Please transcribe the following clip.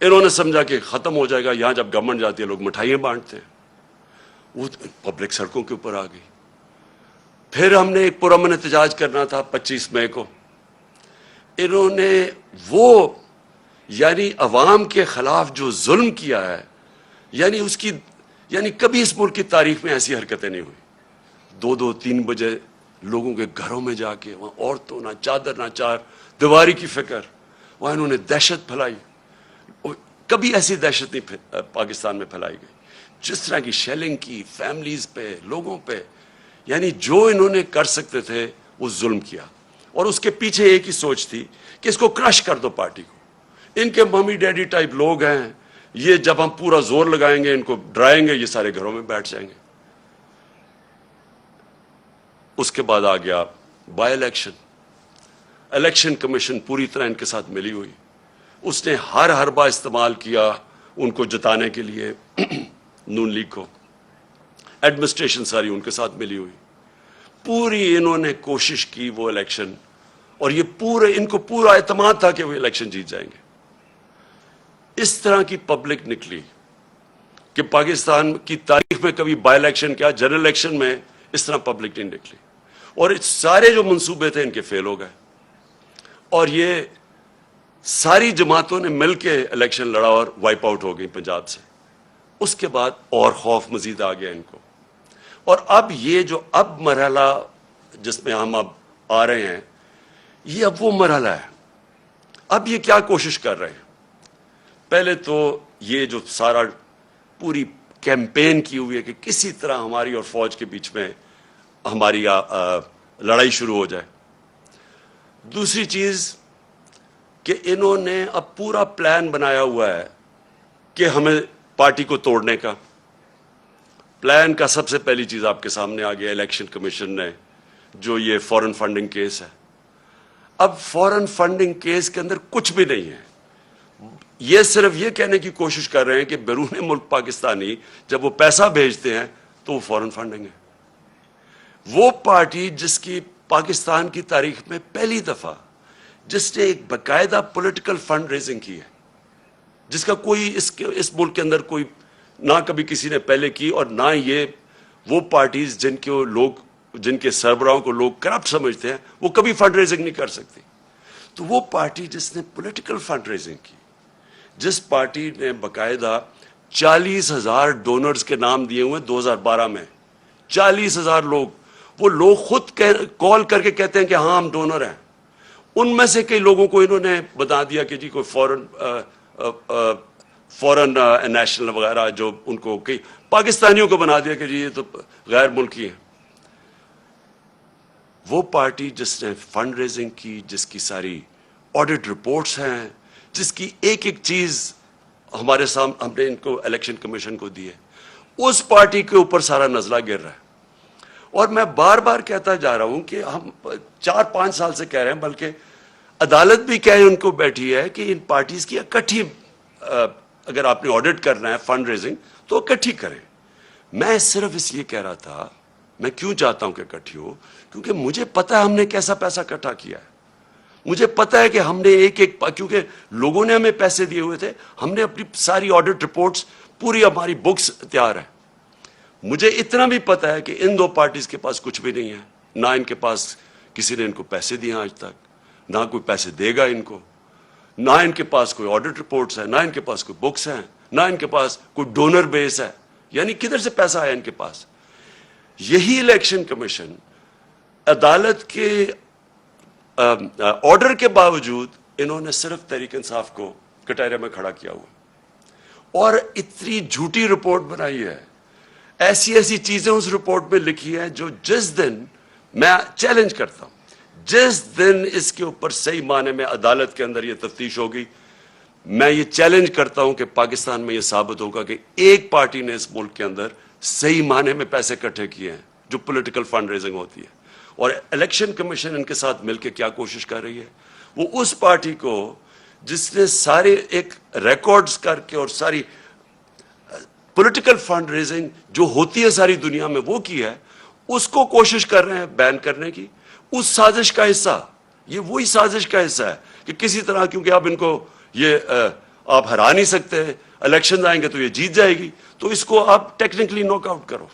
انہوں نے سمجھا کہ ختم ہو جائے گا، یہاں جب گورنمنٹ جاتی ہے لوگ مٹھائیاں بانٹتے ہیں، وہ پبلک سڑکوں کے اوپر آ گئی۔ پھر ہم نے ایک پرامن احتجاج کرنا تھا 25 مئی کو، انہوں نے وہ یعنی عوام کے خلاف جو ظلم کیا ہے، یعنی کبھی اس ملک کی تاریخ میں ایسی حرکتیں نہیں ہوئی۔ 2-2 3 بجے لوگوں کے گھروں میں جا کے، وہاں عورتوں نہ چادر نہ چار دیواری کی فکر، وہاں انہوں نے دہشت پھیلائی۔ کبھی ایسی دہشت نہیں پاکستان میں پھیلائی گئی جس طرح کی شیلنگ کی فیملیز پہ، لوگوں پہ، یعنی جو انہوں نے کر سکتے تھے وہ ظلم کیا۔ اور اس کے پیچھے ایک ہی سوچ تھی کہ اس کو کرش کر دو پارٹی کو، ان کے ممی ڈیڈی ٹائپ لوگ ہیں، یہ جب ہم پورا زور لگائیں گے، ان کو ڈرائیں گے، یہ سارے گھروں میں بیٹھ جائیں گے۔ اس کے بعد آ گیا بائی الیکشن کمیشن پوری طرح ان کے ساتھ ملی ہوئی، اس نے ہر حربہ استعمال کیا ان کو جتانے کے لیے نون لیگ کو، ایڈمنسٹریشن ساری ان کے ساتھ ملی ہوئی، پوری انہوں نے کوشش کی وہ الیکشن، اور یہ ان کو پورا اعتماد تھا کہ وہ الیکشن جیت جائیں گے۔ اس طرح کی پبلک نکلی کہ پاکستان کی تاریخ میں کبھی بائی الیکشن کیا، جنرل الیکشن میں اس طرح پبلک نہیں نکلی، اور سارے جو منصوبے تھے ان کے فیل ہو گئے، اور یہ ساری جماعتوں نے مل کے الیکشن لڑا اور وائپ آؤٹ ہو گئی پنجاب سے۔ اس کے بعد اور خوف مزید آ گیا ان کو، اور اب یہ جو اب مرحلہ جس میں ہم اب آ رہے ہیں، یہ اب وہ مرحلہ ہے۔ اب یہ کیا کوشش کر رہے ہیں؟ پہلے تو یہ جو سارا پوری کیمپین کی ہوئی ہے کہ کسی طرح ہماری اور فوج کے بیچ میں ہماری لڑائی شروع ہو جائے۔ دوسری چیز کہ انہوں نے اب پورا پلان بنایا ہوا ہے کہ ہمیں پارٹی کو توڑنے کا پلان کا سب سے پہلی چیز آپ کے سامنے آ گیا الیکشن کمیشن نے، جو یہ فورن فنڈنگ کیس ہے۔ اب فورن فنڈنگ کیس کے اندر کچھ بھی نہیں ہے، یہ صرف یہ کہنے کی کوشش کر رہے ہیں کہ بیرون ملک پاکستانی جب وہ پیسہ بھیجتے ہیں تو وہ فورن فنڈنگ ہے۔ وہ پارٹی جس کی پاکستان کی تاریخ میں پہلی دفعہ جس نے ایک باقاعدہ پولیٹیکل فنڈ ریزنگ کی ہے، جس کا کوئی اس ملک کے اندر کوئی نہ کبھی کسی نے پہلے کی، اور نہ یہ وہ پارٹیز جن کے سربراہوں کو لوگ کرپٹ سمجھتے ہیں، وہ کبھی فنڈ ریزنگ نہیں کر سکتی۔ تو وہ پارٹی جس نے پولیٹیکل فنڈ ریزنگ کی، جس پارٹی نے باقاعدہ 40,000 ڈونرز کے نام دیے ہوئے 2012 میں، 40,000 لوگ، وہ لوگ خود کال کر کے کہتے ہیں کہ ہاں ہم ڈونر ہیں۔ ان میں سے کئی لوگوں کو انہوں نے بتا دیا کہ جی کوئی فورن نیشنل وغیرہ، جو ان کو کئی پاکستانیوں کو بنا دیا کہ جی یہ تو غیر ملکی ہیں۔ وہ پارٹی جس نے فنڈ ریزنگ کی، جس کی ساری آڈٹ رپورٹس ہیں، جس کی ایک ایک چیز ہمارے سامنے ہم نے ان کو الیکشن کمیشن کو دی ہے، اس پارٹی کے اوپر سارا نزلہ گر رہا ہے۔ اور میں بار بار کہتا جا رہا ہوں کہ ہم 4-5 سال سے کہہ رہے ہیں، بلکہ عدالت بھی کہے ان کو بیٹھی ہے کہ ان پارٹیز کی اکٹھی، اگر آپ نے آڈٹ کرنا ہے فنڈ ریزنگ تو اکٹھی کریں۔ میں صرف اس لیے کہہ رہا تھا، میں کیوں چاہتا ہوں کہ اکٹھی ہو، کیونکہ مجھے پتا ہے ہم نے کیسا پیسہ اکٹھا کیا ہے، مجھے پتا ہے کہ ہم نے کیونکہ لوگوں نے ہمیں پیسے دیے ہوئے تھے، ہم نے اپنی ساری آڈٹ رپورٹس، پوری ہماری بکس تیار ہے۔ مجھے اتنا بھی پتا ہے کہ ان دو پارٹیز کے پاس کچھ بھی نہیں ہے، نہ ان کے پاس کسی نے ان کو پیسے دیے آج تک، نہ کوئی پیسے دے گا ان کو، نہ ان کے پاس کوئی آڈٹ رپورٹس ہے، نہ ان کے پاس کوئی بکس ہیں، نہ ان کے پاس کوئی ڈونر بیس ہے، یعنی کدھر سے پیسہ آیا ان کے پاس۔ یہی الیکشن کمیشن عدالت کے آرڈر کے باوجود انہوں نے صرف تحریک انصاف کو کٹہرے میں کھڑا کیا ہوا، اور اتنی جھوٹی رپورٹ بنائی ہے، ایسی ایسی چیزیں اس رپورٹ میں لکھی ہیں جو جس دن میں چیلنج کرتا ہوں، جس دن اس کے اوپر صحیح معنی میں عدالت کے اندر یہ تفتیش ہوگی، میں یہ چیلنج کرتا ہوں کہ پاکستان میں یہ ثابت ہوگا کہ ایک پارٹی نے اس ملک کے اندر صحیح معنی میں پیسے اکٹھے کیے ہیں جو پولیٹیکل فنڈ ریزنگ ہوتی ہے۔ اور الیکشن کمیشن ان کے ساتھ مل کے کیا کوشش کر رہی ہے، وہ اس پارٹی کو جس نے سارے ایک ریکارڈز کر کے اور ساری پولیٹیکل فنڈ ریزنگ جو ہوتی ہے ساری دنیا میں وہ کی ہے، اس کو کوشش کر رہے ہیں بین کرنے کی۔ اس سازش کا حصہ، یہ وہی سازش کا حصہ ہے کہ کسی طرح، کیونکہ اب ان کو یہ آپ ہرا نہیں سکتے، الیکشن آئیں گے تو یہ جیت جائے گی، تو اس کو آپ ٹیکنیکلی ناک آؤٹ کرو.